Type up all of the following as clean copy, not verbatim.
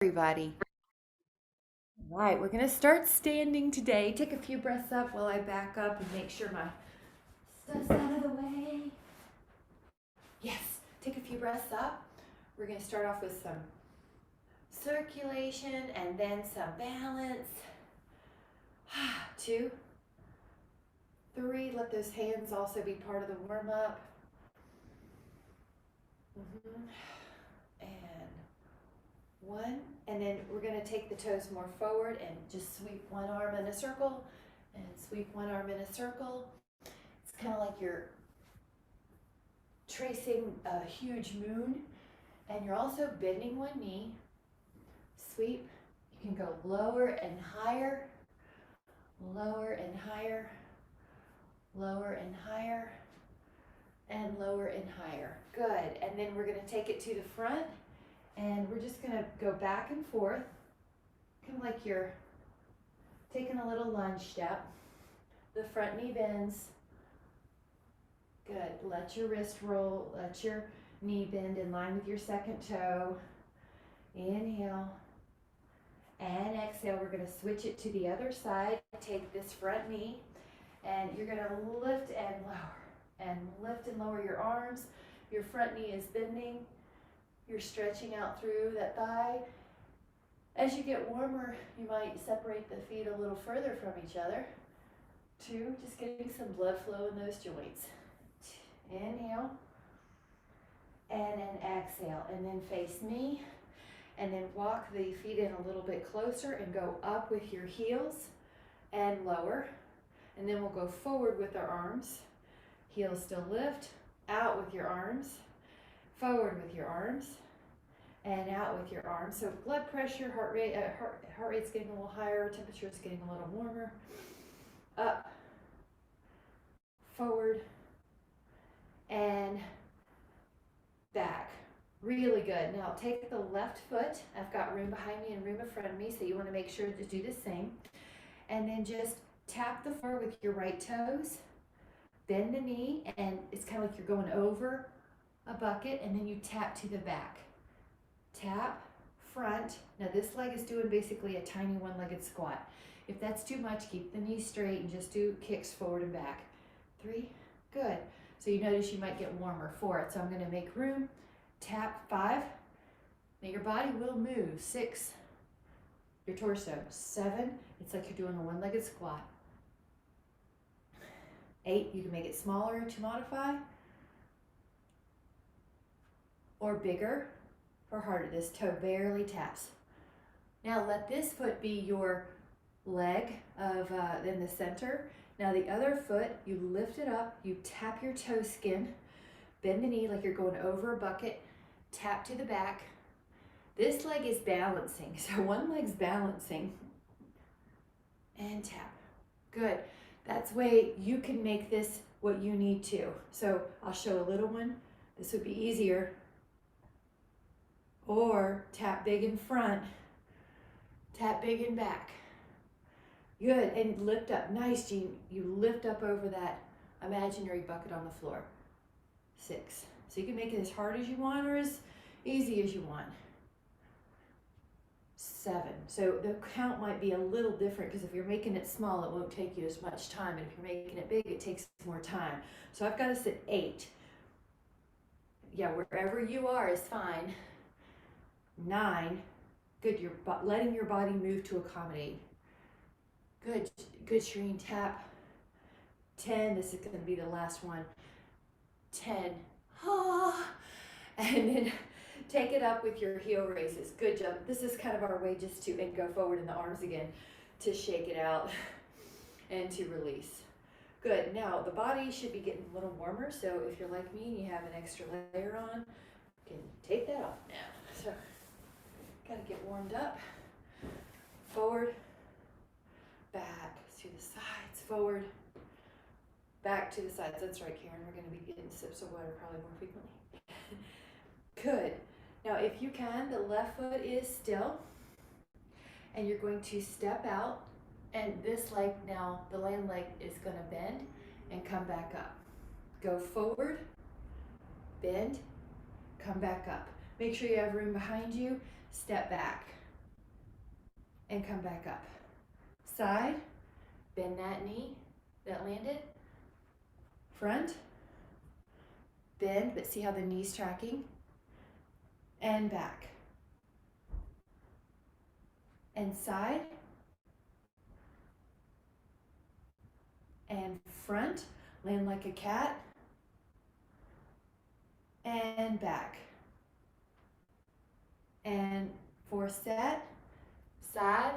Everybody. All right, we're gonna start standing today. Take a few breaths up while I back up and make sure my stuff's out of the way. Yes, take a few breaths up. We're gonna start off with some circulation and then some balance. 2, 3, let those hands also be part of the warm up. And 1, and then we're going to take the toes more forward and just sweep one arm in a circle and sweep one arm in a circle. It's kind of like you're tracing a huge moon, and you're also bending one knee. Sweep. You can go lower and higher, lower and higher, lower and higher, and lower and higher. Good. And then we're going to take it to the front. And we're just gonna go back and forth, kind of like you're taking a little lunge step. The front knee bends. Good, let your wrist roll, let your knee bend in line with your second toe. Inhale and exhale. We're gonna switch it to the other side. Take this front knee and you're gonna lift and lower, and lift and lower your arms. Your front knee is bending. You're stretching out through that thigh. As you get warmer, you might separate the feet a little further from each other. 2, just getting some blood flow in those joints. Inhale, and then exhale, and then face me, and then walk the feet in a little bit closer and go up with your heels and lower. And then we'll go forward with our arms. Heels still lift, out with your arms. Forward with your arms and out with your arms. So blood pressure, heart rate's getting a little higher, temperature is getting a little warmer. Up, forward, and back. Really good. Now take the left foot. I've got room behind me and room in front of me, so you want to make sure to do the same. And then just tap the floor with your right toes. Bend the knee, and it's kind of like you're going over a bucket, and then you tap to the back. Tap, front. Now this leg is doing basically a tiny one-legged squat. If that's too much, keep the knees straight and just do kicks forward and back. 3, good. So you notice you might get warmer. 4, so I'm gonna make room. Tap, 5. Now your body will move. 6, your torso. 7, it's like you're doing a one-legged squat. 8, you can make it smaller to modify, or bigger or harder. This toe barely taps. Now let this foot be your leg of in the center. Now the other foot, you lift it up, you tap your toe skin, bend the knee like you're going over a bucket, tap to the back. This leg is balancing, so one leg's balancing, and tap. Good. That's way you can make this what you need to. So I'll show a little one. This would be easier. Or tap big in front, tap big in back. Good, and lift up. Nice, Jean. You lift up over that imaginary bucket on the floor. 6. So you can make it as hard as you want or as easy as you want. 7. So the count might be a little different because if you're making it small, it won't take you as much time. And if you're making it big, it takes more time. So I've got us at 8. Yeah, wherever you are is fine. 9, good, you're letting your body move to accommodate. Good, good, Shireen, tap. 10, this is gonna be the last one. 10, and then take it up with your heel raises. Good job. This is kind of our way just to, and go forward in the arms again, to shake it out and to release. Good, now the body should be getting a little warmer, so if you're like me and you have an extra layer on, you can take that off now. So, gotta get warmed up. Forward, back to the sides, forward, back to the sides. That's right, Karen, we're gonna be getting sips of water probably more frequently. Good. Now if you can, the left foot is still, and you're going to step out, and this leg now, the land leg is gonna bend and come back up. Go forward, bend, come back up. Make sure you have room behind you, step back. and come back up. Side, bend that knee that landed. Front, bend, but see how the knee's tracking? And back. And side. And front, land like a cat. And back. And for set, side.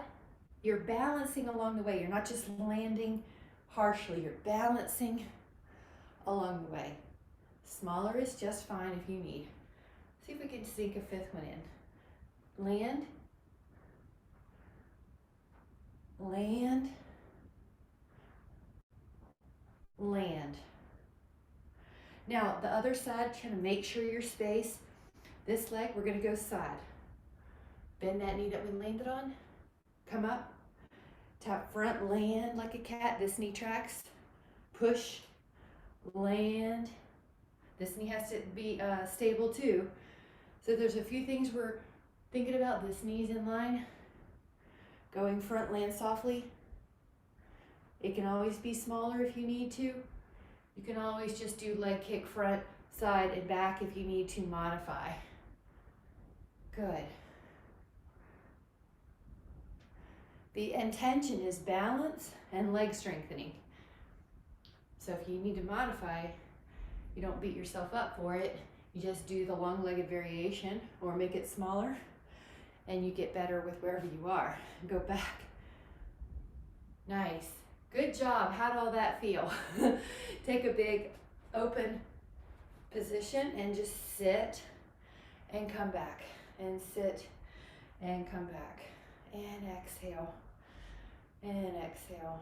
You're balancing along the way. You're not just landing harshly. You're balancing along the way. Smaller is just fine if you need. See if we can sink a fifth one in. Land. Land. Land. Now the other side, kind of make sure your space. This leg, we're going to go side. Bend that knee that we landed on. Come up. Tap front, land like a cat. This knee tracks. Push. Land. This knee has to be stable too. So there's a few things we're thinking about. This knee's in line. Going front, land softly. It can always be smaller if you need to. You can always just do leg kick front, side, and back if you need to modify. Good. The intention is balance and leg strengthening. So if you need to modify, you don't beat yourself up for it. You just do the long-legged variation or make it smaller, and you get better with wherever you are. Go back. Nice. Good job. How'd all that feel? Take a big open position and just sit and come back. And sit and come back. And exhale. And exhale.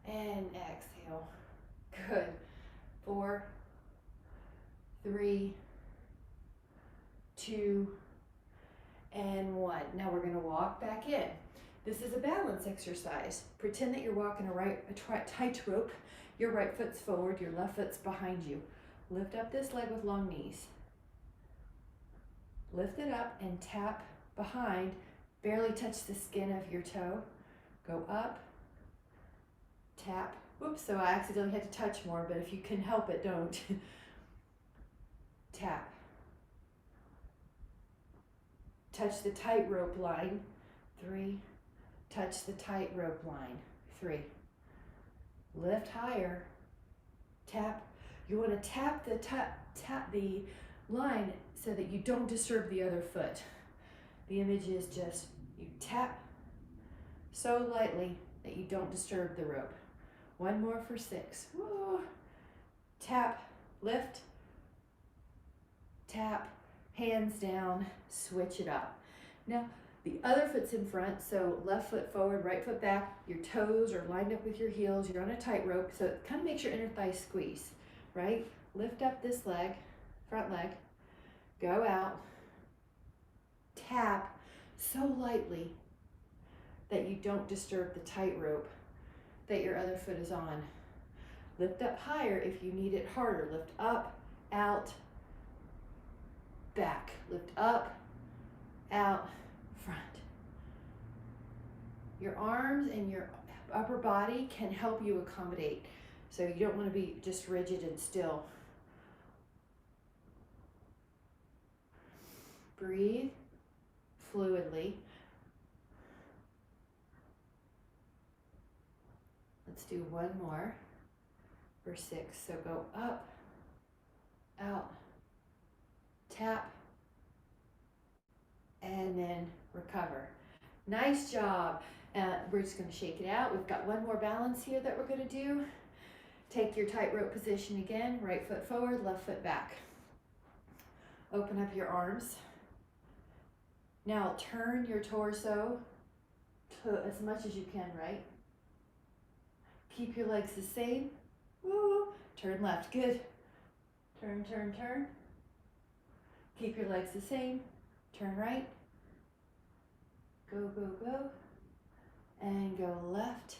And exhale. Good. 4, 3, 2, and 1. Now we're going to walk back in. This is a balance exercise. Pretend that you're walking a tightrope. Your right foot's forward, your left foot's behind you. Lift up this leg with long knees. Lift it up and tap behind. Barely touch the skin of your toe. Go up, tap. Whoops, so I accidentally had to touch more, but if you can help it, don't. Tap. Touch the tightrope line. 3. Touch the tightrope line. 3. Lift higher. Tap. You want to tap the line so that you don't disturb the other foot. The image is just you tap so lightly that you don't disturb the rope. 1 more for 6. Woo. Tap, lift, tap, hands down, switch it up. Now, the other foot's in front, so left foot forward, right foot back. Your toes are lined up with your heels. You're on a tightrope, so it kind of makes your inner thigh squeeze, right? Lift up this leg, front leg, go out, tap so lightly that you don't disturb the tightrope that your other foot is on. Lift up higher if you need it harder. Lift up, out, back. Lift up, out, front. Your arms and your upper body can help you accommodate. So you don't want to be just rigid and still. Breathe fluidly. Let's do 1 more for 6. So go up, out, tap, and then recover. Nice job. We're just going to shake it out. We've got 1 more balance here that we're going to do. Take your tightrope position again. Right foot forward, left foot back. Open up your arms. Now turn your torso to as much as you can, right? Keep your legs the same. Woo. Turn left. Good. Turn, turn, turn. Keep your legs the same. Turn right. Go, go, go. And go left.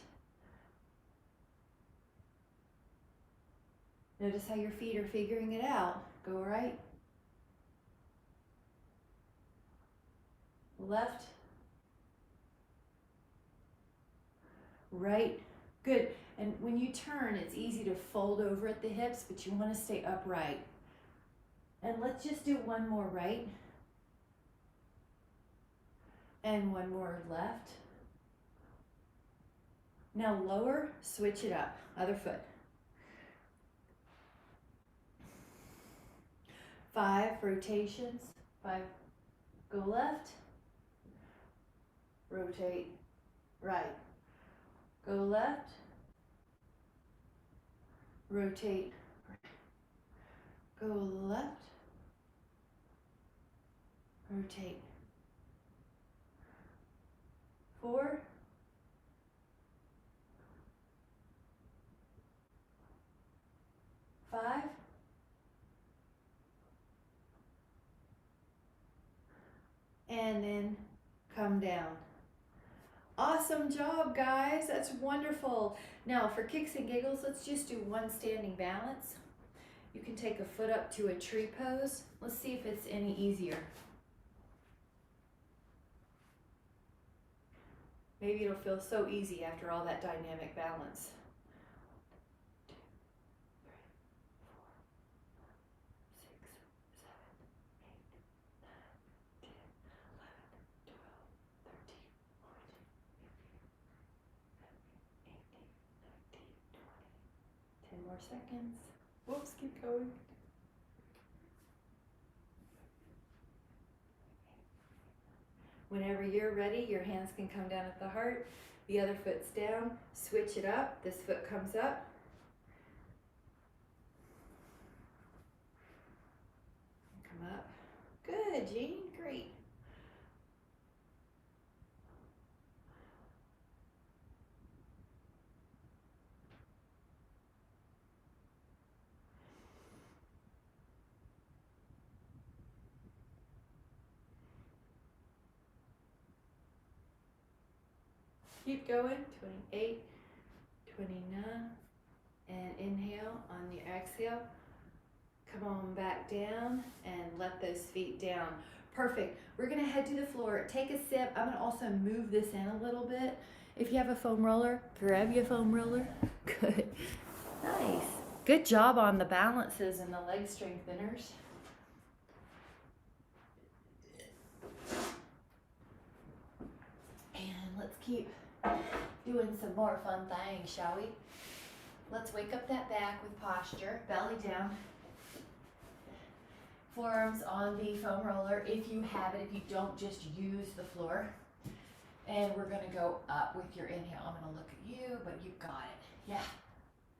Notice how your feet are figuring it out. Go right. Left. right. Good. And when you turn, it's easy to fold over at the hips, but you want to stay upright. And let's just do one more right. And one more left. Now lower, switch it up. Other foot. 5 rotations. 5. Go left. Rotate right. Go left. Rotate right. Go left. Rotate. 4. 5. And then come down. Awesome job, guys. That's wonderful. Now for kicks and giggles, let's just do one standing balance. You can take a foot up to a tree pose. Let's see if it's any easier. Maybe it'll feel so easy after all that dynamic balance. 10 more seconds. Whoops, keep going. Whenever you're ready, your hands can come down at the heart. The other foot's down. Switch it up. This foot comes up. Come up. Good, Jean. Great. Keep going. 28, 29, and inhale on the exhale. Come on back down and let those feet down. Perfect. We're gonna head to the floor. Take a sip. I'm gonna also move this in a little bit. If you have a foam roller, grab your foam roller. Good. Nice. Good job on the balances and the leg strengtheners. And let's keep doing some more fun things, shall we? Let's wake up that back with posture, belly down. Forearms on the foam roller if you have it. If you don't, just use the floor. And we're gonna go up with your inhale. I'm gonna look at you, but you got it. Yeah,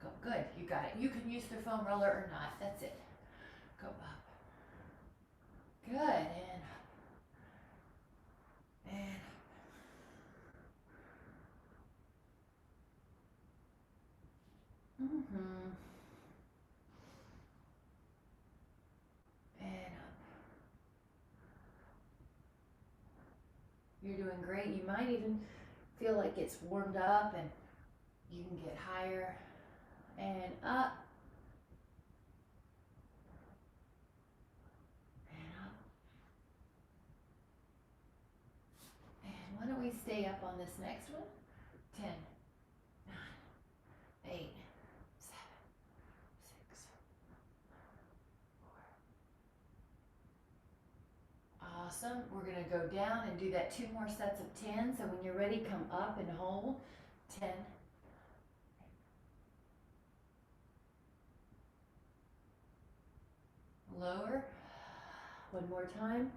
go, good, you got it. You can use the foam roller or not, that's it. Go up. Good, and up. And up. And up. You're doing great. You might even feel like it's warmed up and you can get higher and up and up. And why don't we stay up on this next one? 10, 9, 8, 7, 6, 4. Awesome. We're going to go down and do that 2 more sets of 10. So when you're ready, come up and hold. 10. Lower. One more time.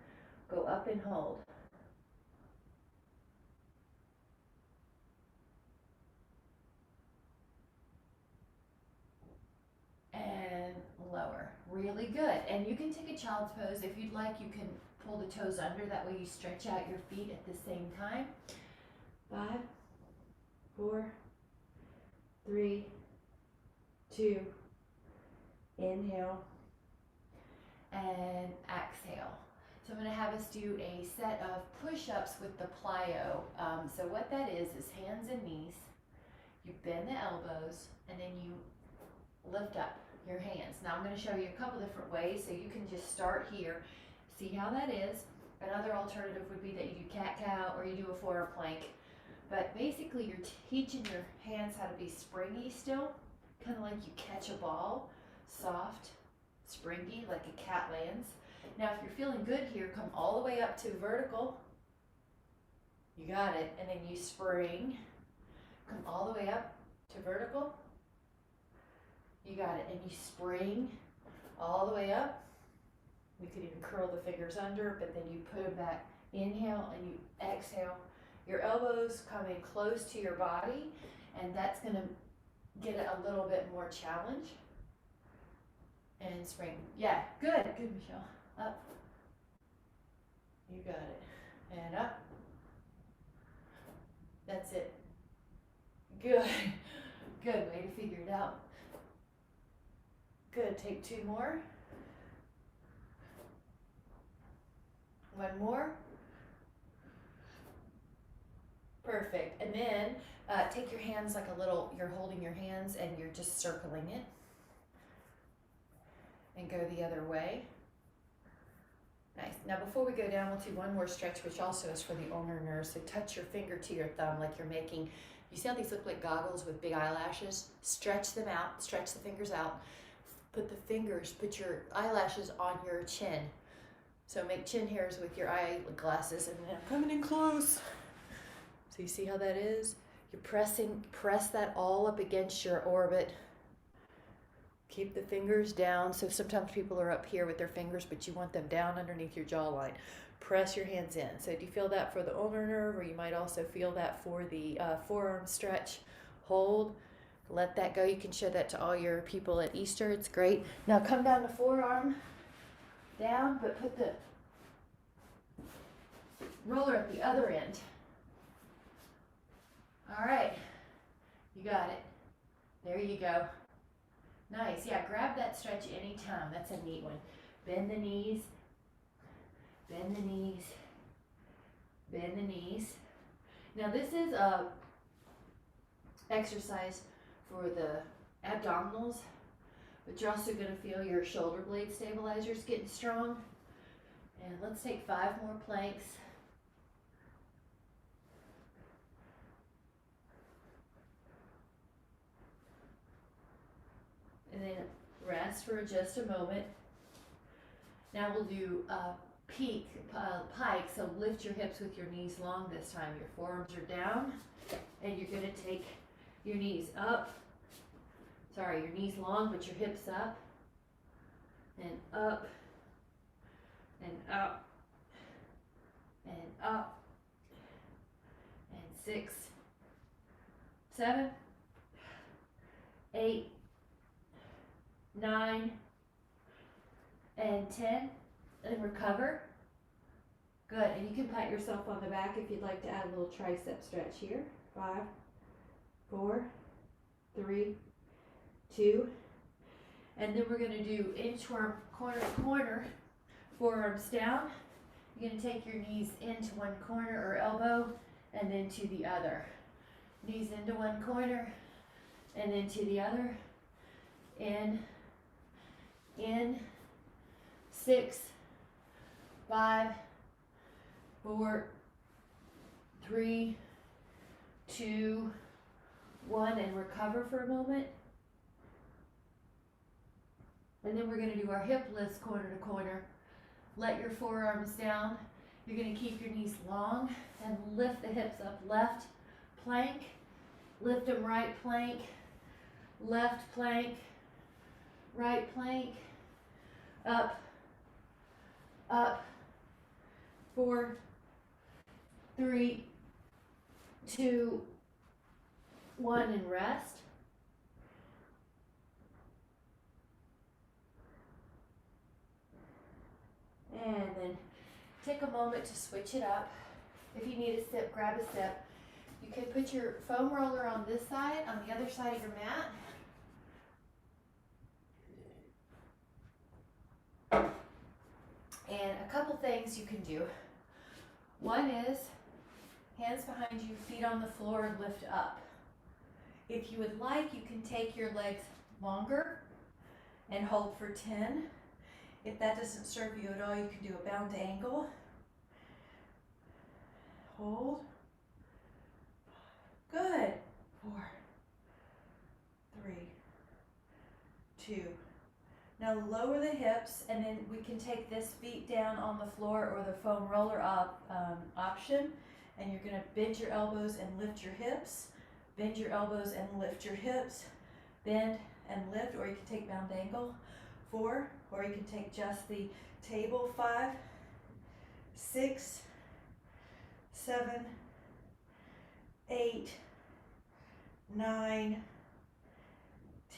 Go up and hold. And lower. Really good. And you can take a child's pose. If you'd like, you can pull the toes under. That way you stretch out your feet at the same time. 5, 4, 3, 2. Inhale. And exhale. So I'm going to have us do a set of push-ups with the plyo. So what that is hands and knees. You bend the elbows and then you lift up your hands. Now I'm going to show you a couple different ways, so you can just start here. See how that is. Another alternative would be that you do cat-cow or you do a forearm plank. But basically you're teaching your hands how to be springy still, kind of like you catch a ball, soft, springy, like a cat lands. Now if you're feeling good here, come all the way up to vertical. You got it. And then you spring, come all the way up to vertical. You got it. And you spring all the way up. You could even curl the fingers under, but then you put them back. Inhale and you exhale. Your elbows coming close to your body, and that's going to get it a little bit more challenge. And spring. Yeah, good. Good, Michelle. Up. You got it. And up. That's it. Good. Good way to figure it out. Good. Take 2 more. 1 more. Perfect. And then take your hands like a little, you're holding your hands and you're just circling it. And go the other way. Nice. Now before we go down, we'll do one more stretch, which also is for the ulnar nerves. So touch your finger to your thumb like you're making, you see how these look like goggles with big eyelashes? Stretch them out, stretch the fingers out. Put your eyelashes on your chin. So make chin hairs with your eyeglasses, and then I'm coming in close. So you see how that is? You're press that all up against your orbit. Keep the fingers down. So sometimes people are up here with their fingers, but you want them down underneath your jawline. Press your hands in. So do you feel that for the ulnar nerve, or you might also feel that for the forearm stretch? Hold. Let that go. You can show that to all your people at Easter. It's great. Now come down the forearm. Down, but put the roller at the other end. All right. You got it. There you go. Nice. Yeah, grab that stretch anytime. That's a neat one. Bend the knees. Bend the knees. Bend the knees. Now this is a exercise for the abdominals, but you're also going to feel your shoulder blade stabilizers getting strong. And let's take 5 more planks. And then rest for just a moment. Now we'll do pike, so lift your hips with your knees long this time. Your forearms are down, and you're going to take your knees up. Sorry, your knees long, but your hips up, and up, and up, and up, and 6, 7, 8, 9, and 10, and recover. Good, and you can pat yourself on the back if you'd like to add a little tricep stretch here. 5, 4, 3, 2, and then we're going to do inchworm corner to corner, forearms down. You're going to take your knees into one corner or elbow, and then to the other. Knees into one corner, and then to the other. In, 6, 5, 4, 3, 2, 1, and recover for a moment. And then we're going to do our hip lifts corner to corner. Let your forearms down. You're going to keep your knees long and lift the hips up. Left plank, lift them right plank, left plank, right plank, up, up, 4, 3, 2, 1, and rest. And then take a moment to switch it up. If you need a sip, grab a sip. You can put your foam roller on this side, on the other side of your mat. And a couple things you can do. One is hands behind you, feet on the floor, and lift up. If you would like, you can take your legs longer and hold for 10. If that doesn't serve you at all, you can do a bound angle. Hold. 2. Now lower the hips, and then we can take this feet down on the floor or the foam roller option, and you're going to bend your elbows and lift your hips, bend your elbows and lift your hips, bend and lift, or you can take bound angle, 4, or you can take just the table, 5, 6, 7, 8, 9,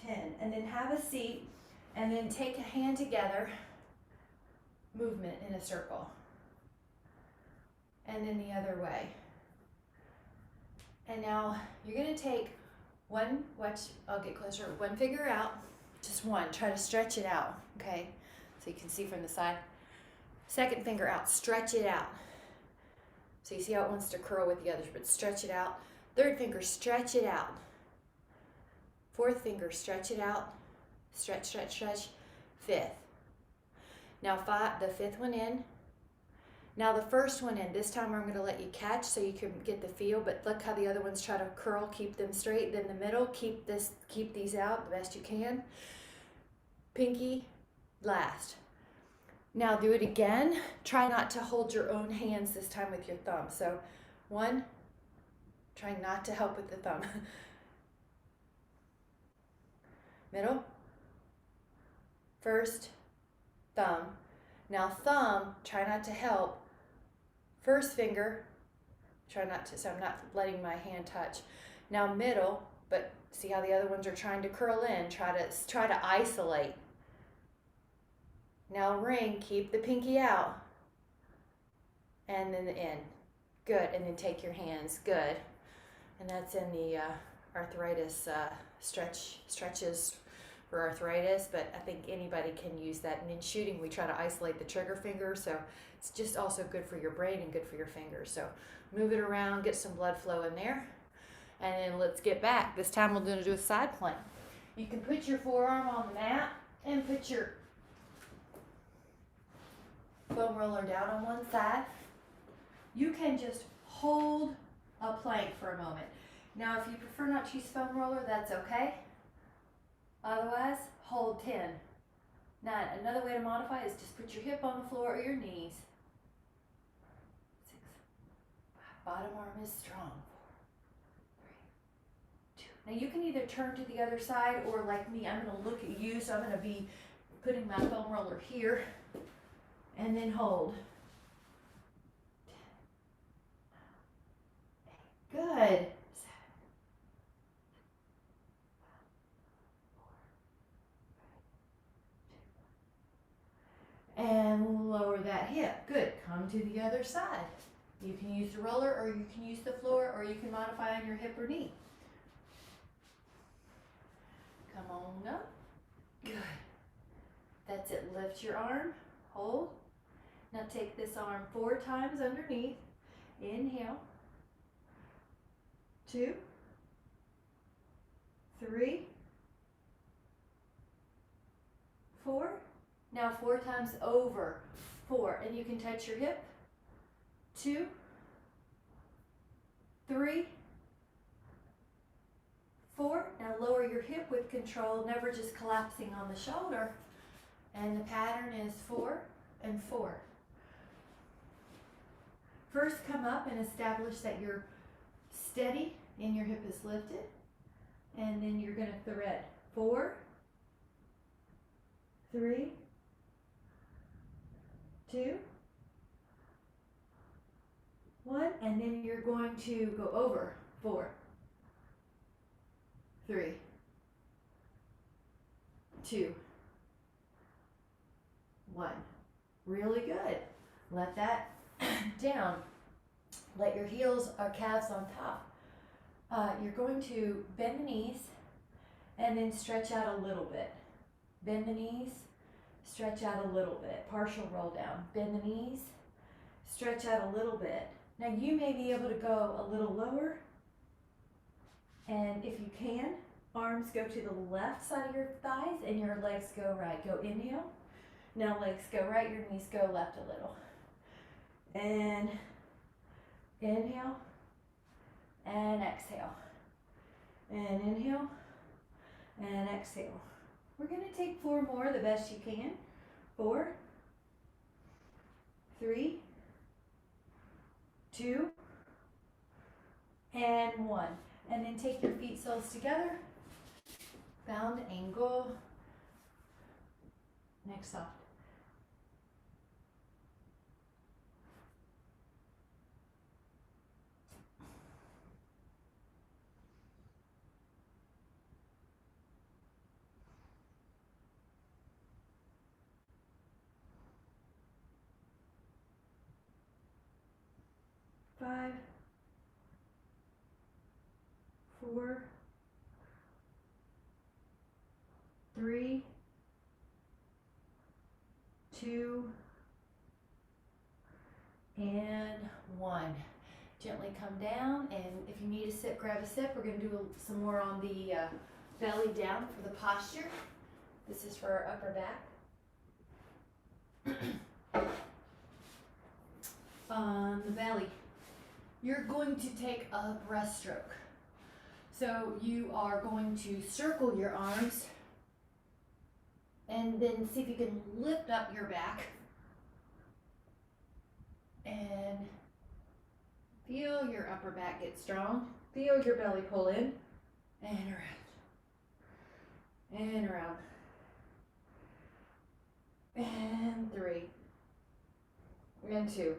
10, and then have a seat, and then take a hand together, movement in a circle, and then the other way. And now you're going to take one, watch, I'll get closer, one finger out, just one, try to stretch it out, okay, so you can see from the side. Second finger out, stretch it out. So you see how it wants to curl with the others, but stretch it out. Third finger, stretch it out. Fourth finger, stretch it out. Stretch, stretch, stretch. Fifth. Now the fifth one in. Now the first one in. This time I'm going to let you catch so you can get the feel, but look how the other ones try to curl, keep them straight. Then the middle, keep these out the best you can. Pinky, last. Now do it again. Try not to hold your own hands this time with your thumb. So 1, try not to help with the thumb. Middle, first, thumb. Now thumb, try not to help. First finger, try not to, so I'm not letting my hand touch. Now middle, but see how the other ones are trying to curl in, try to isolate. Now ring, keep the pinky out. And then the end. Good, and then take your hands, good. And that's in the arthritis stretches for arthritis, but I think anybody can use that. And in shooting, we try to isolate the trigger finger, so it's just also good for your brain and good for your fingers. So move it around, get some blood flow in there, and then let's get back. This time we're going to do a side plank. You can put your forearm on the mat and put your foam roller down on one side. You can just hold a plank for a moment. Now if you prefer not to use foam roller, that's okay. Otherwise, hold 10. 9. Another way to modify is just put your hip on the floor or your knees. 6. 5. Bottom arm is strong. 4. 3. 2. Now you can either turn to the other side, or like me, I'm going to look at you, so I'm going to be putting my foam roller here and then hold. 10. 9. 8. Good. And lower that hip. Good. Come to the other side. You can use the roller, or you can use the floor, or you can modify on your hip or knee. Come on up. Good. That's it. Lift your arm. Hold. Now take this arm 4 times underneath. Inhale. 2. 3. 4. Now 4 times over. 4. And you can touch your hip. 2. 3. 4. Now lower your hip with control, never just collapsing on the shoulder. And the pattern is 4 and 4. First, come up and establish that you're steady and your hip is lifted. And then you're going to thread 4, 3, 2, 1, and then you're going to go over 4, 3, 2, 1. Really good. Let that down. Let your heels or calves on top. You're going to bend the knees and then stretch out a little bit. Bend the knees, stretch out a little bit. Partial roll down. Bend the knees, stretch out a little bit. Now you may be able to go a little lower, and if you can, arms go to the left side of your thighs and your legs go right. Go inhale. Now legs go right, your knees go left a little. And inhale and exhale. And inhale and exhale. We're going to take 4 more, the best you can. 4, 3, 2, and 1. And then take your feet soles together. Bound angle. Next soft. Five, 4, 3, 2, and 1. Gently come down, and if you need a sip, grab a sip. We're going to do some more on the belly down for the posture. This is for our upper back. On the belly, you're going to take a breaststroke. So you are going to circle your arms and then see if you can lift up your back and feel your upper back get strong. Feel your belly pull in and around and around and 3 and 2.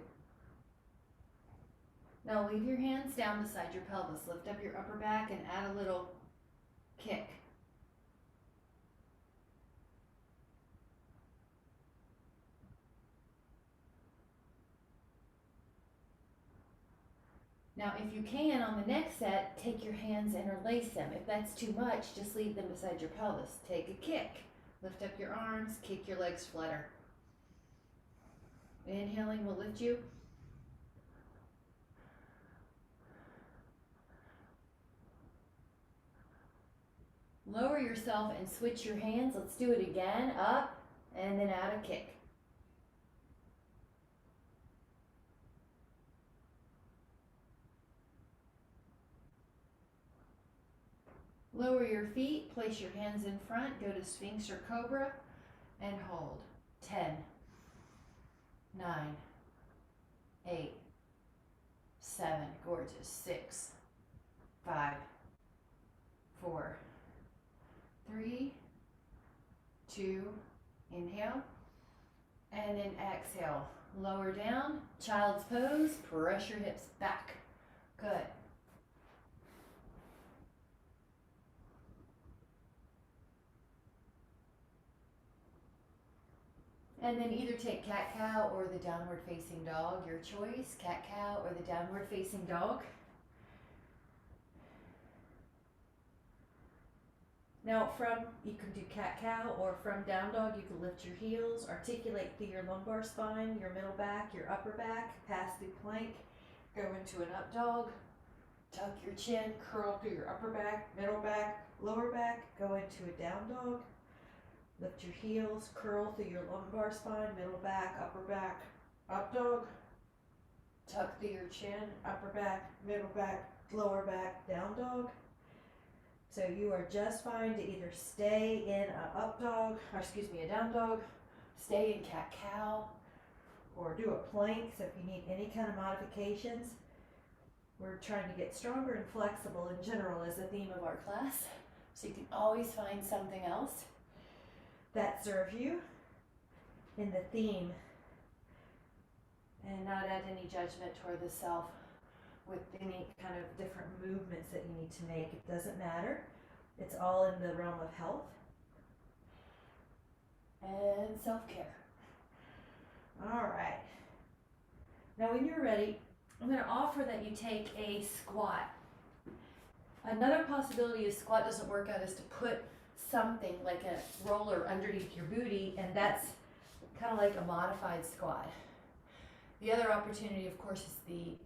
Now leave your hands down beside your pelvis. Lift up your upper back and add a little kick. Now if you can, on the next set, take your hands, interlace them. If that's too much, just leave them beside your pelvis. Take a kick. Lift up your arms, kick your legs flutter. Inhaling will lift you. Lower yourself and switch your hands. Let's do it again. Up and then out a kick. Lower your feet, place your hands in front, go to Sphinx or Cobra, and hold. 10, 9, 8, 7, gorgeous, 6, 5, 4, 3, 2, inhale, and then exhale. Lower down, child's pose, press your hips back. Good. And then either take cat-cow or the downward facing dog, your choice, cat-cow or the downward facing dog. Now you can do cat-cow, or from down dog, you can lift your heels, articulate through your lumbar spine, your middle back, your upper back, pass through plank, go into an up dog, tuck your chin, curl through your upper back, middle back, lower back, go into a down dog. Lift your heels, curl through your lumbar spine, middle back, upper back, up dog. Tuck through your chin, upper back, middle back, lower back, down dog. So you are just fine to either stay in a down dog, stay in cat-cow, or do a plank. So if you need any kind of modifications, we're trying to get stronger and flexible in general as the theme of our class. So you can always find something else that serves you in the theme and not add any judgment toward the self with any kind of different movements that you need to make. It doesn't matter. It's all in the realm of health and self-care. All right. Now when you're ready, I'm going to offer that you take a squat. Another possibility is squat doesn't work out is to put something like a roller underneath your booty, and that's kind of like a modified squat. The other opportunity, of course, is the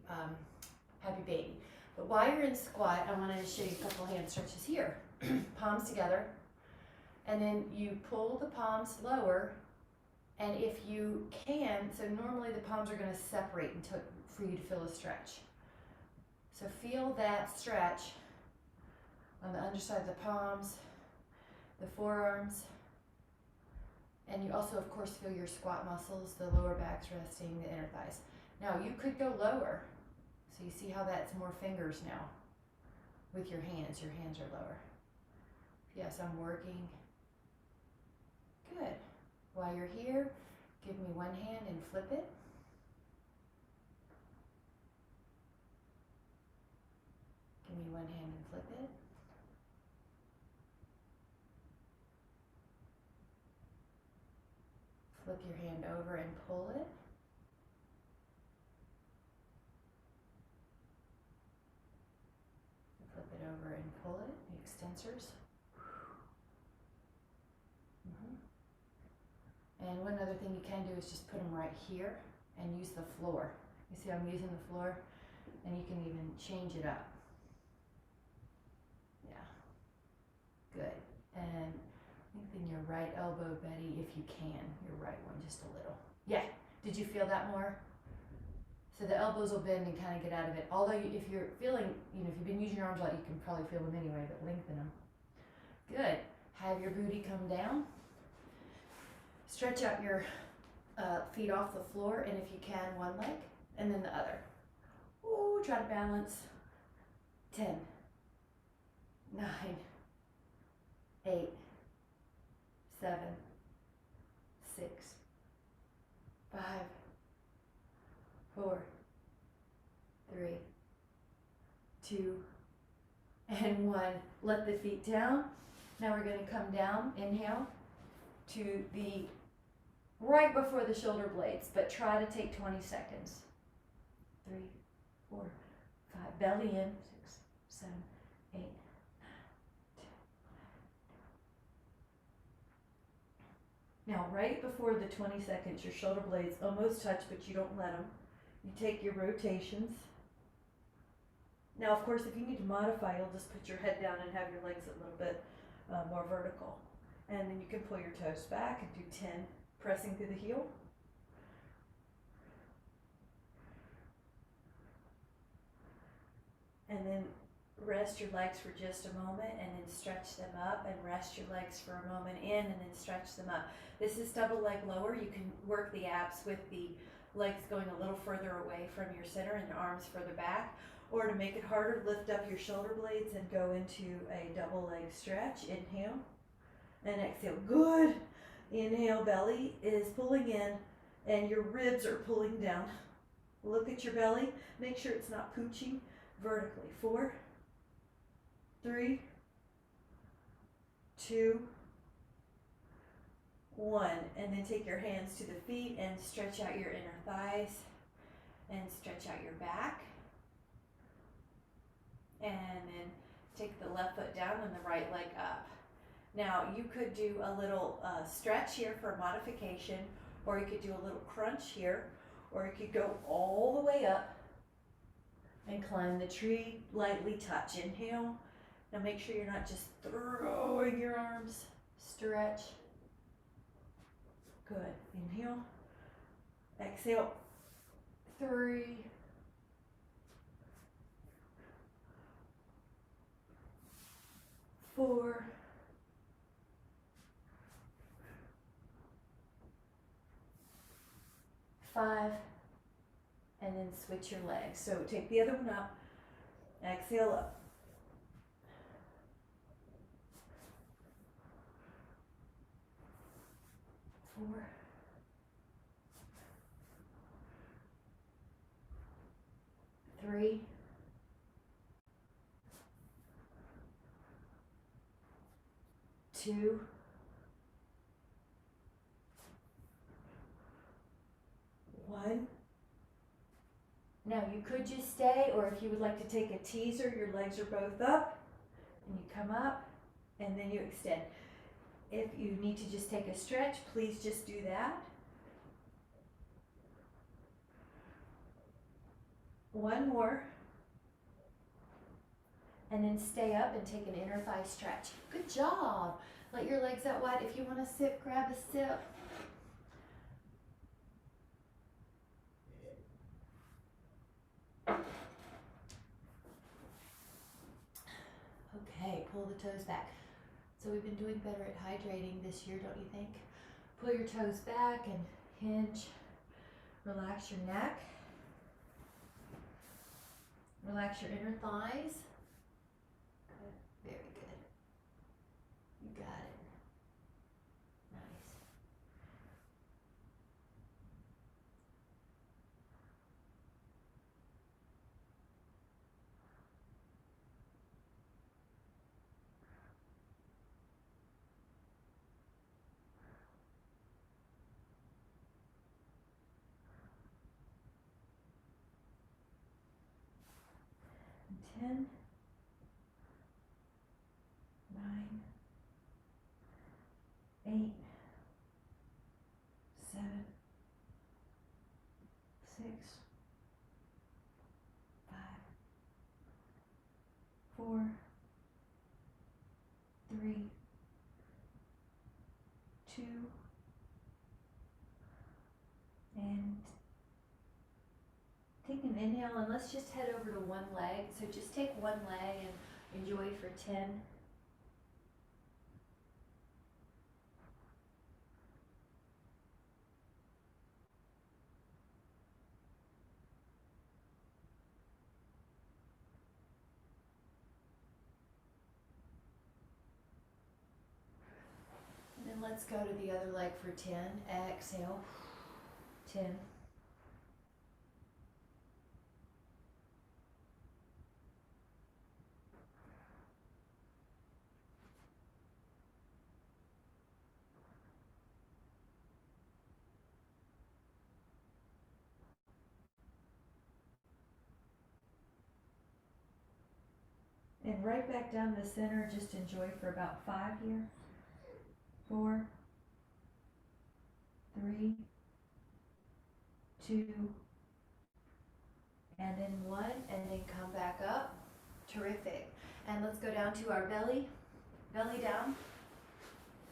happy baby. But while you're in squat, I want to show you a couple hand stretches here. Palms together, and then you pull the palms lower, and if you can, so normally the palms are going to separate until for you to feel a stretch. So feel that stretch on the underside of the palms, the forearms, And you also, of course, feel your squat muscles, the lower back's resting, the inner thighs. Now you could go lower. So you see how that's more fingers now with your hands. Your hands are lower. Yes, I'm working. Good. While you're here, give me one hand and flip it. Give me one hand and flip it. Flip your hand over and pull it. Flip it over and pull it, the extensors. And one other thing you can do is just put them right here and use the floor. You see I'm using the floor, and you can even change it up. Yeah, good. And lengthen your right elbow, Betty, if you can. Your right one, just a little. Yeah, did you feel that more? So the elbows will bend and kind of get out of it. Although if you're feeling, if you've been using your arms a lot, you can probably feel them anyway, but lengthen them. Good. Have your booty come down. Stretch out your feet off the floor, and if you can, one leg, and then the other. Ooh, try to balance. 10, 9, 8, 7, 6, 5, 4, 3, 2, and 1. Let the feet down. Now we're going to come down, inhale, to the right before the shoulder blades, but try to take 20 seconds. 3, 4, 5, belly in, 6, 7, 8, 9, 10. Now, right before the 20 seconds, your shoulder blades almost touch, but you don't let them. You take your rotations. Now, of course, if you need to modify, you'll just put your head down and have your legs a little bit more vertical. And then you can pull your toes back and do 10, pressing through the heel. And then rest your legs for just a moment and then stretch them up, and rest your legs for a moment in and then stretch them up. This is double leg lower. You can work the abs with the legs going a little further away from your center and the arms further back. Or to make it harder, lift up your shoulder blades and go into a double leg stretch. Inhale. And exhale. Good. Inhale, belly is pulling in and your ribs are pulling down. Look at your belly. Make sure it's not pooching vertically. 4, 3, 2, 1. And then take your hands to the feet and stretch out your inner thighs and stretch out your back. And then take the left foot down and the right leg up. Now, you could do a little stretch here for modification, or you could do a little crunch here, or you could go all the way up and climb the tree, lightly touch. Inhale. Now make sure you're not just throwing your arms. Stretch. Good. Inhale. Exhale. 3, 4, 5, and then switch your legs. So take the other one up, exhale up. 4, 3, 2, 1. Now you could just stay, or if you would like to take a teaser, your legs are both up, and you come up, and then you extend. If you need to just take a stretch, please just do that. 1 more. And then stay up and take an inner thigh stretch. Good job. Let your legs out wide. If you want to sip, grab a sip. Okay, pull the toes back. So we've been doing better at hydrating this year, don't you think? Pull your toes back and hinge. Relax your neck. Relax your inner thighs. Good. Very good. You got it. Nice. And 10, 9, 8, 7, 6, 5, 4, 3, 2, and take an inhale, and let's just head over to one leg. So just take one leg and enjoy for 10. And then let's go to the other leg for 10. Exhale. 10. And right back down the center, just enjoy for about 5 here. 4, 3, 2, and then 1, and then come back up. Terrific. And let's go down to our belly down,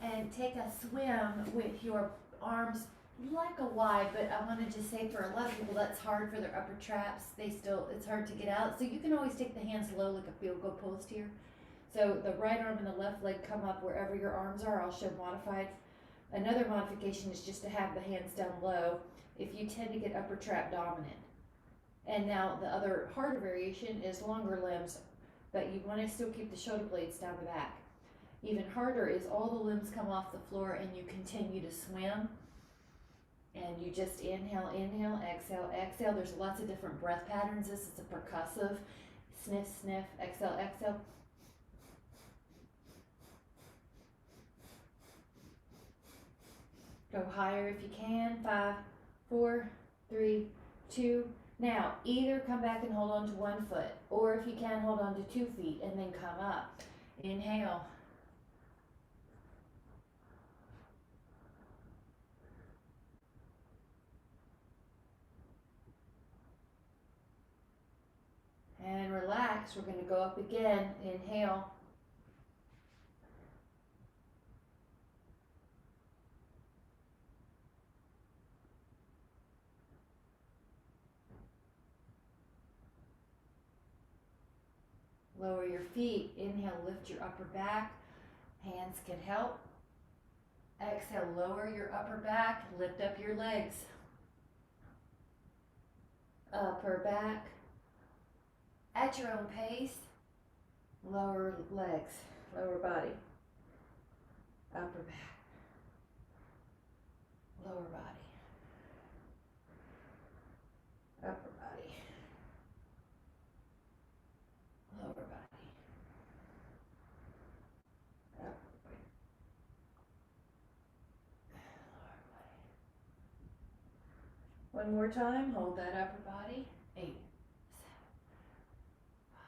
and take a swim with your arms like a wide, but I wanted to say for a lot of people that's hard for their upper traps. It's hard to get out. So you can always take the hands low like a field goal post here. So the right arm and the left leg come up wherever your arms are. I'll show modified. Another modification is just to have the hands down low if you tend to get upper trap dominant. And now the other harder variation is longer limbs, but you want to still keep the shoulder blades down the back. Even harder is all the limbs come off the floor and you continue to swim. And you just inhale, inhale, exhale, exhale. There's lots of different breath patterns. This is a percussive. Sniff, sniff, exhale, exhale. Go higher if you can. 5, 4, 3, 2. Now, either come back and hold on to one foot, or if you can, hold on to 2 feet and then come up. Inhale. And relax. We're going to go up again. Inhale. Lower your feet. Inhale, lift your upper back. Hands can help. Exhale, lower your upper back. Lift up your legs. Upper back. At your own pace. Lower legs, lower body. Upper back. Lower body. Upper body. Lower body. Upper body. Lower body. One more time, hold that upper body. 8, 7, 5,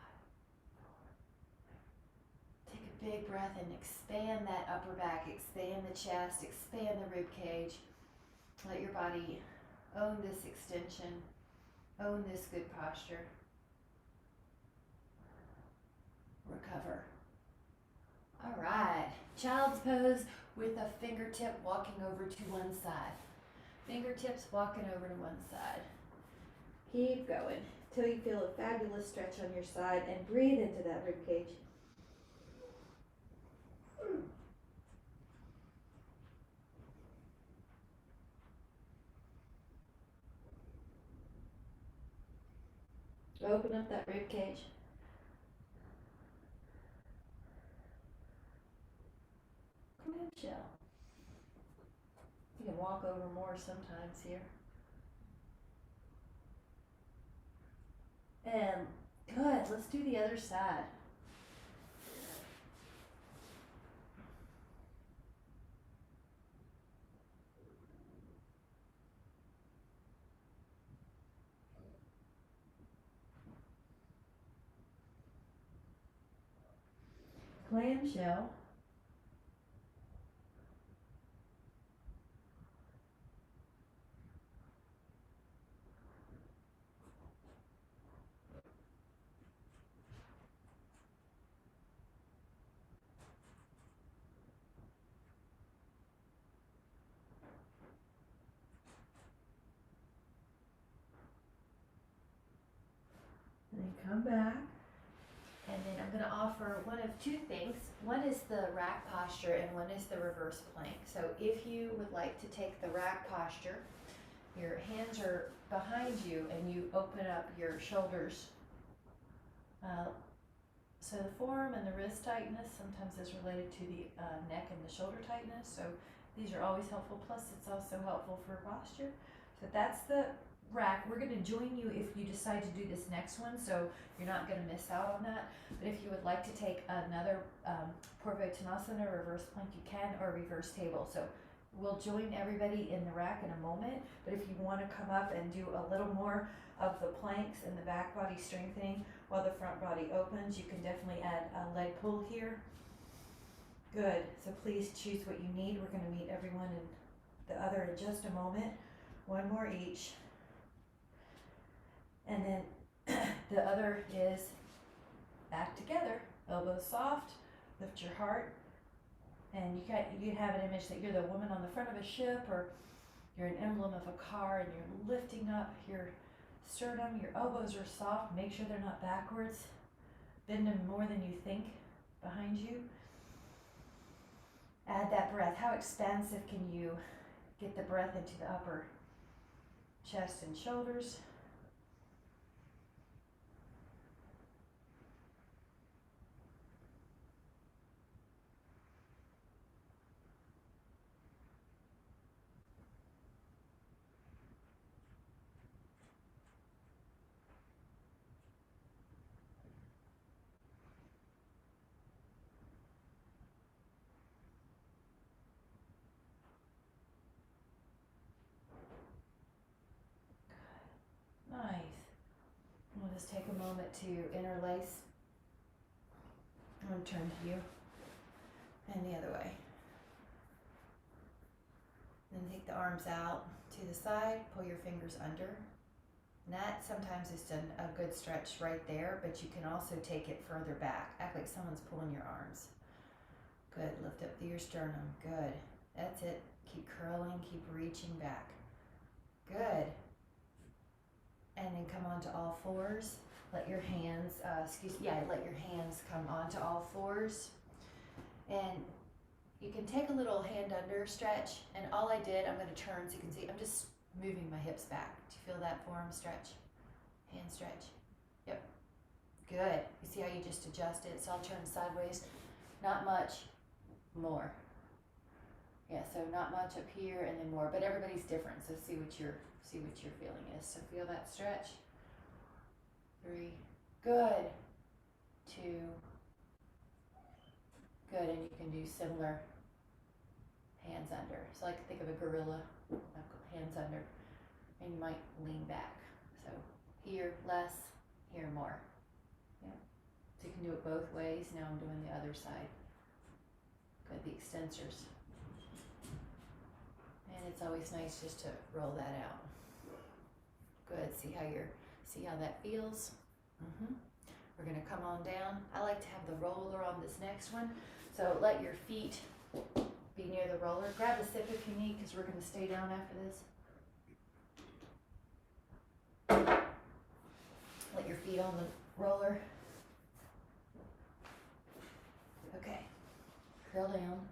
4. Take a big breath and expand that upper back, expand the chest, expand the rib cage. Let your body own this extension, own this good posture. Recover. All right, child's pose with a fingertip walking over to one side. Fingertips walking over to one side. Keep going till you feel a fabulous stretch on your side and breathe into that rib cage. Open up that rib cage. Clamshell. You can walk over more sometimes here. And good, let's do the other side. Clamshell. And then come back. And then I'm going to offer one of two things. One is the rack posture and one is the reverse plank. So if you would like to take the rack posture, your hands are behind you and you open up your shoulders. So the forearm and the wrist tightness sometimes is related to the neck and the shoulder tightness. So these are always helpful. Plus it's also helpful for posture. So that's the rack. We're going to join you if you decide to do this next one, so you're not going to miss out on that. But if you would like to take another Purvottanasana reverse plank, you can, or reverse table. So we'll join everybody in the rack in a moment, but if you want to come up and do a little more of the planks and the back body strengthening while the front body opens, you can definitely add a leg pull here. Good. So please choose what you need. We're going to meet everyone in the other in just a moment. One more each. And then the other is back together, elbows soft, lift your heart, and you have an image that you're the woman on the front of a ship, or you're an emblem of a car, and you're lifting up your sternum, your elbows are soft, make sure they're not backwards, bend them more than you think behind you. Add that breath. How expansive can you get the breath into the upper chest and shoulders? Nice. We'll just take a moment to interlace. I'm going to turn to you and the other way. Then take the arms out to the side, pull your fingers under. And that sometimes is done a good stretch right there, but you can also take it further back. Act like someone's pulling your arms. Good. Lift up through your sternum. Good. That's it. Keep curling, keep reaching back. Good. And then come onto all fours. Let your hands, let your hands come onto all fours. And you can take a little hand under stretch. And all I did, I'm going to turn so you can see, I'm just moving my hips back. Do you feel that forearm stretch? Hand stretch. Yep. Good. You see how you just adjust it? So I'll turn sideways. Not much. More. Yeah, so not much up here and then more, but everybody's different. So see what your feeling is. So feel that stretch. 3. Good. 2. Good, and you can do similar hands under. So like think of a gorilla, hands under, and you might lean back. So here less, here more. Yeah. So you can do it both ways. Now I'm doing the other side. Good, the extensors. And it's always nice just to roll that out. Good, see how that feels? We're gonna come on down. I like to have the roller on this next one. So let your feet be near the roller. Grab a sip if you need, because we're gonna stay down after this. Let your feet on the roller. Okay, curl down.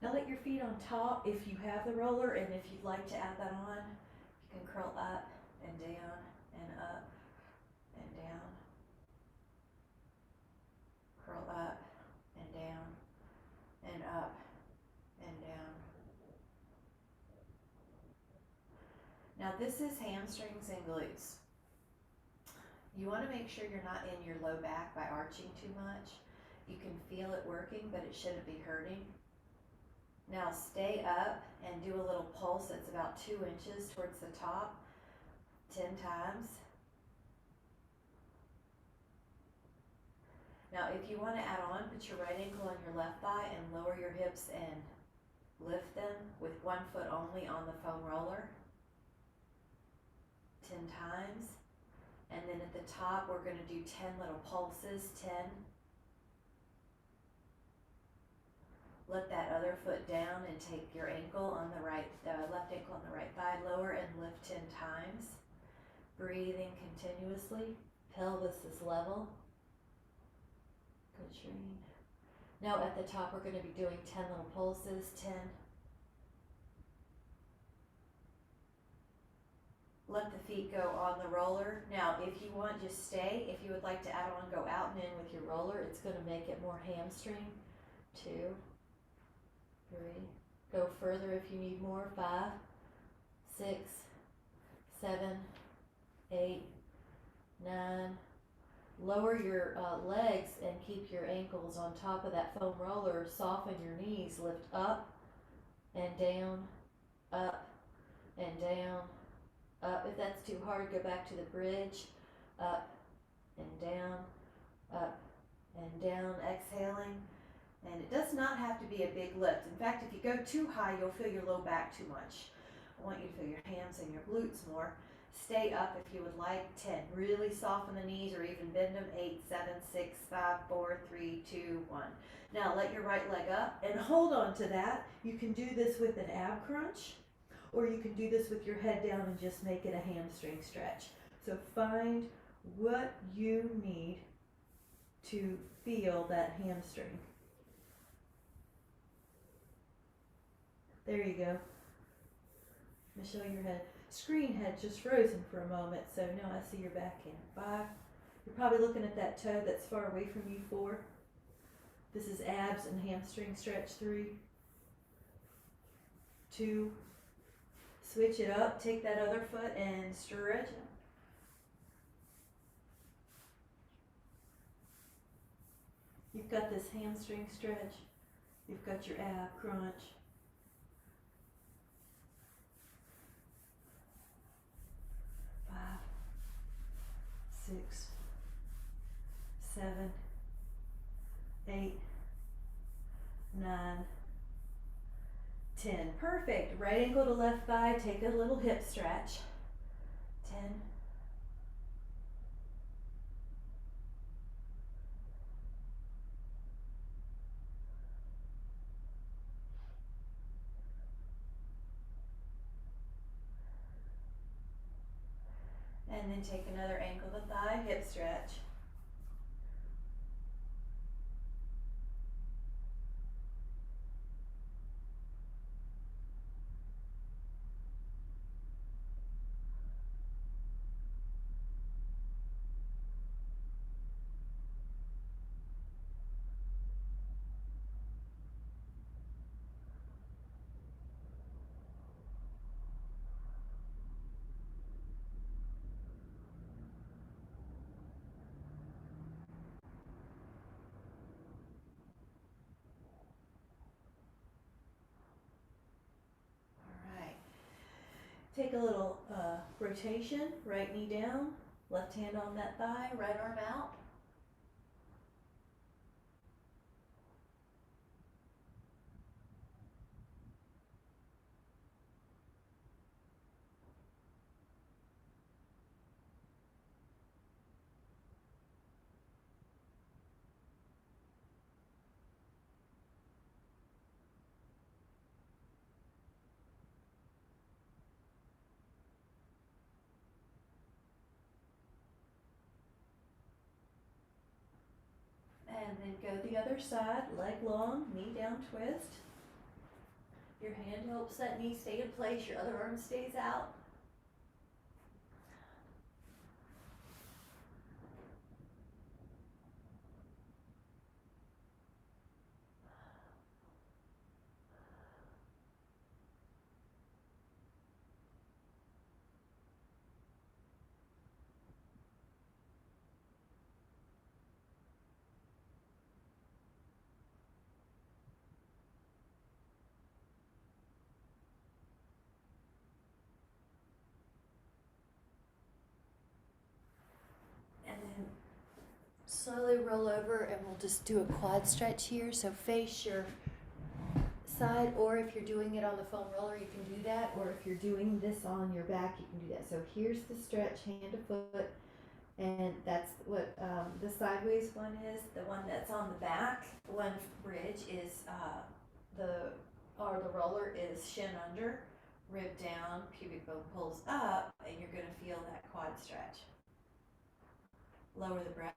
Now let your feet on top if you have the roller, and if you'd like to add that on, you can curl up and down this is hamstrings and glutes. You want to make sure you're not in your low back by arching too much. You can feel it working, but it shouldn't be hurting. Now stay up and do a little pulse that's about 2 inches towards the top, 10 times. Now if you want to add on, put your right ankle on your left thigh and lower your hips and lift them with 1 foot only on the foam roller, 10 times. And then at the top, we're going to do 10 little pulses, 10. Let that other foot down and take your ankle on the left ankle on the right thigh, lower and lift 10 times. Breathing continuously. Pelvis is level. Good, Shireen. Now at the top, we're going to be doing 10 little pulses, 10. Let the feet go on the roller. Now, if you want, just stay. If you would like to add on, go out and in with your roller. It's going to make it more hamstring. 2, 3. Go further if you need more. 5, 6, 7, 8, 9. Lower your legs and keep your ankles on top of that foam roller. Soften your knees. Lift up and down, up and down. Up. If that's too hard, go back to the bridge. Up and down, up and down, exhaling. And it does not have to be a big lift. In fact, if you go too high, you'll feel your low back too much. I want you to feel your hams and your glutes more. Stay up if you would like. 10. Really soften the knees or even bend them. 8, 7, 6, 5, 4, 3, 2, 1. Now let your right leg up and hold on to that. You can do this with an ab crunch, or you can do this with your head down and just make it a hamstring stretch. So find what you need to feel that hamstring. There you go. Michelle, your head. Screen had just frozen for a moment, so now I see your back hand. 5. You're probably looking at that toe that's far away from you. 4. This is abs and hamstring stretch. 3, 2. Switch it up, take that other foot and stretch it. You've got this hamstring stretch. You've got your ab crunch. 5, 6, 7, 8, 9, 10. Perfect. Right ankle to left thigh. Take a little hip stretch. 10. And then take another ankle to thigh, hip stretch. Take a little rotation, right knee down, left hand on that thigh, right arm out. And then go the other side, leg long, knee down twist. Your hand helps that knee stay in place, your other arm stays out. slowly roll over and we'll just do a quad stretch here. So face your side, or if you're doing it on the foam roller, you can do that. Or if you're doing this on your back, you can do that. So here's the stretch, hand to foot. And that's what the sideways one is. The one that's on the back, one bridge is the roller is shin under, rib down, pubic bone pulls up, and you're gonna feel that quad stretch. Lower the breath.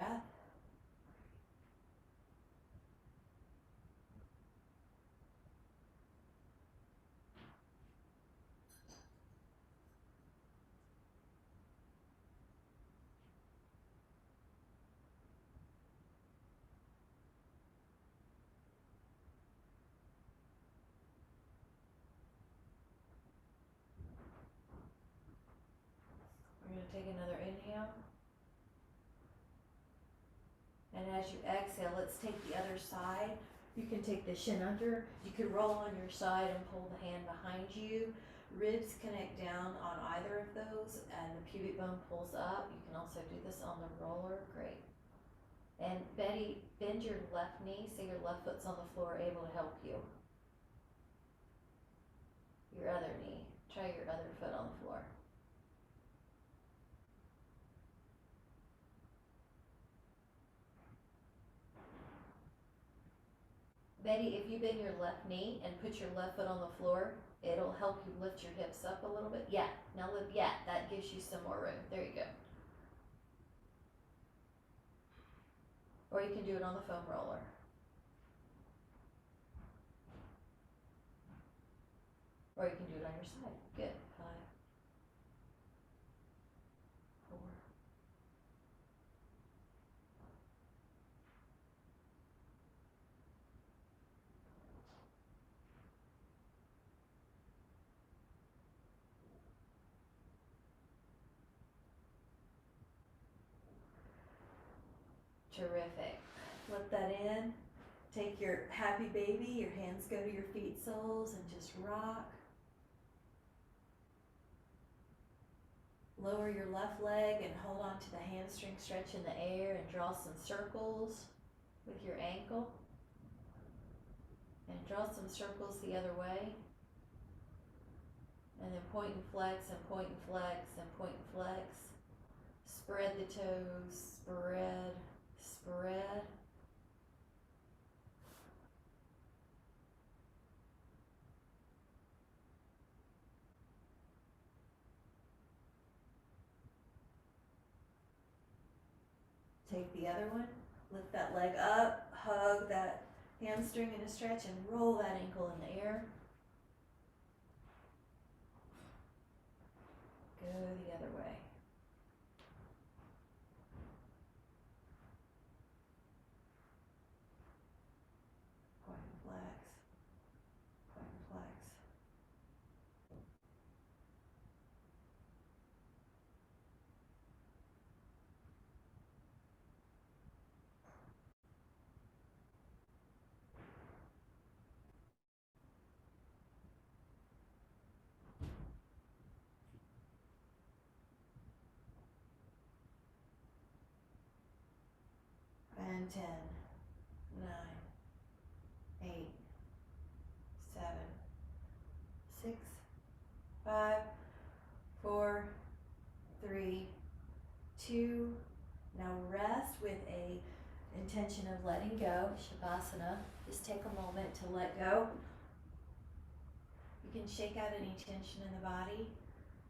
We're gonna take another inhale. And as you exhale, let's take the other side. You can take the shin under. You can roll on your side and pull the hand behind you. Ribs connect down on either of those, and the pubic bone pulls up. You can also do this on the roller. Great. And Betty, bend your left knee so your left foot's on the floor, able to help you. Your other knee. Try your other foot on the floor. Betty, if you bend your left knee and put your left foot on the floor, it'll help you lift your hips up a little bit. Yeah, now lift, yeah, that gives you some more room. There you go. Or you can do it on the foam roller. Or you can do it on your side. Good. 5, 4. Terrific. Let that in. Take your happy baby, your hands go to your feet soles and just rock. Lower your left leg and hold on to the hamstring stretch in the air and draw some circles with your ankle. And draw some circles the other way. And then point and flex and point and flex and point and flex. Spread the toes, spread, spread. Take the other one, lift that leg up, hug that hamstring in a stretch and roll that ankle in the air. Go the other way. Point and flex, point and flex. And 10, 9, 8, 7, 6, 5, 4, 3, 2. Now rest with a intention of letting go, Shavasana. Just take a moment to let go. You can shake out any tension in the body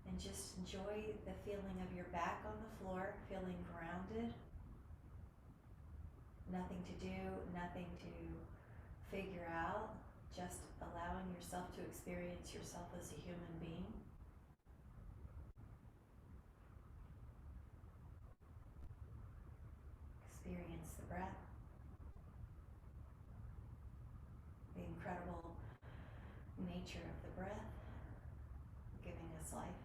and just enjoy the feeling of your back on the floor, feeling grounded. Nothing to do, nothing to figure out, just allowing yourself to experience yourself as a human being. Experience the breath, the incredible nature of the breath, giving us life.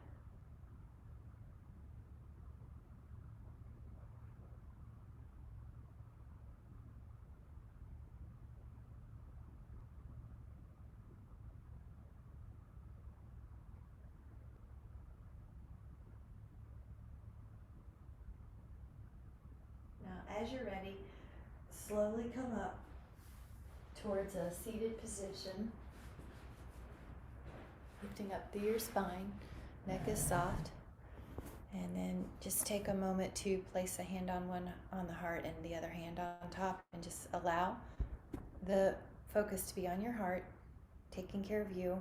Now as you're ready, slowly come up towards a seated position, lifting up through your spine, neck is soft, and then just take a moment to place a hand on the heart and the other hand on top, and just allow the focus to be on your heart, taking care of you.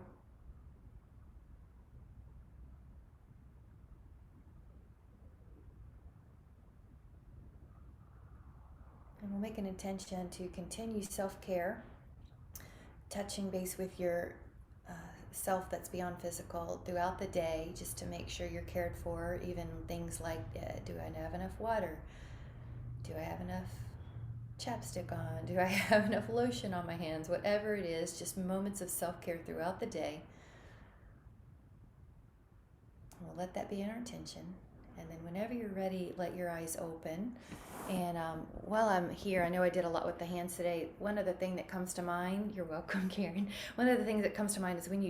And we'll make an intention to continue self-care, touching base with your self that's beyond physical throughout the day, just to make sure you're cared for. Even things like, do I have enough water? Do I have enough chapstick on? Do I have enough lotion on my hands? Whatever it is, just moments of self-care throughout the day. We'll let that be our intention. And then whenever you're ready, let your eyes open. And while I'm here, I know I did a lot with the hands today. One other thing that comes to mind, you're welcome, Karen. One of the things that comes to mind is when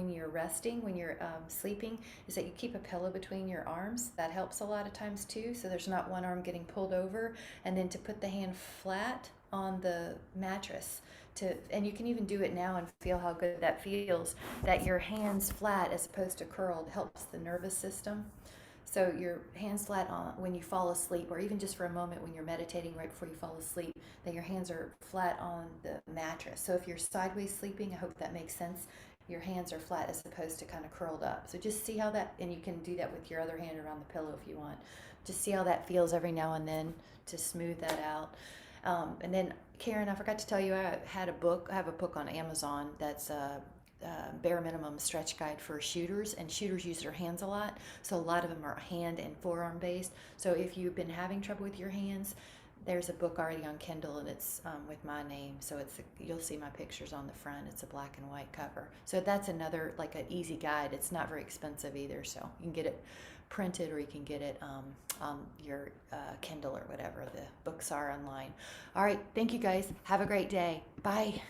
you're resting, when you're sleeping, is that you keep a pillow between your arms. That helps a lot of times too, so there's not one arm getting pulled over. And then to put the hand flat on the mattress. And you can even do it now and feel how good that feels, that your hands flat as opposed to curled helps the nervous system. So your hands flat on when you fall asleep, or even just for a moment when you're meditating right before you fall asleep, that your hands are flat on the mattress. So if you're sideways sleeping, I hope that makes sense. Your hands are flat as opposed to kind of curled up. So just see how that, and you can do that with your other hand around the pillow if you want. Just see how that feels every now and then to smooth that out. And then, Karen, I forgot to tell you, I have a book on Amazon that's bare minimum stretch guide for shooters, and shooters use their hands a lot, so a lot of them are hand and forearm based. So if you've been having trouble with your hands, there's a book already on Kindle, and it's with my name, so you'll see my pictures on the front. It's a black and white cover, so that's another like an easy guide. It's not very expensive either, so you can get it printed or you can get it on your Kindle or whatever the books are online. All right, thank you guys, have a great day, bye.